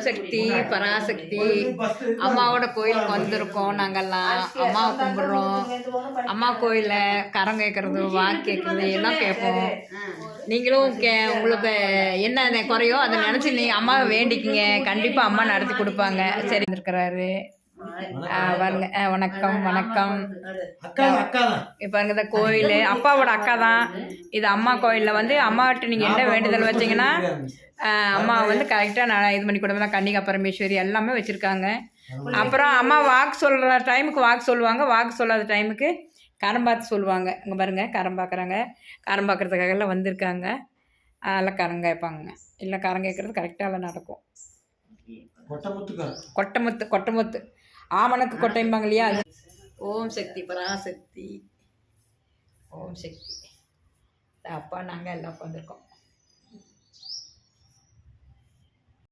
சக்தி பராசக்தி அம்மாவோட கோயிலுக்கு வந்திருக்கோம். நாங்கள்லாம் அம்மாவை கும்பிட்றோம். அம்மா கோயிலில் கரம் கேட்குறது, வாக்கு கேட்குறது எல்லாம் கேட்போம். நீங்களும் உங்களுக்கு என்ன குறையோ அதை நினச்சி நீங்கள் அம்மாவை வேண்டிக்கிங்க. கண்டிப்பாக அம்மா நடத்தி கொடுப்பாங்க. சரி இருக்கிறாரு. பாருங்க. வணக்கம் வணக்கம். இப்போ இந்த கோயில் அப்பாவோட அக்கா தான். இது அம்மா கோயிலில் வந்து அம்மாவிட்ட நீங்கள் என்ன வேண்டுதல் வச்சிங்கன்னா அம்மா வந்து கரெக்டாக இது பண்ணி கொடுத்தா. கன்னிகா பரமேஸ்வரி எல்லாமே வச்சுருக்காங்க. அப்புறம் அம்மா வாக்கு சொல்கிற டைமுக்கு வாக்கு சொல்லுவாங்க. வாக்கு சொல்லாத டைமுக்கு கரம் பார்த்து சொல்லுவாங்க. இங்கே பாருங்கள், கரம் பார்க்குறாங்க. கரம் பார்க்குறதுக்காக எல்லாம் வந்திருக்காங்க. அதெல்லாம் கரம் கேட்பாங்க. இல்லை கரம் கேட்குறது கரெக்டாக நடக்கும். கொட்டமுத்து ஆமணக்கு கொட்டைம்பாங்க இல்லையா? ஓம் சக்தி பராசக்தி. ஓம் சக்தி. அப்பா நாங்கள் எல்லாம் வந்திருக்கோம்.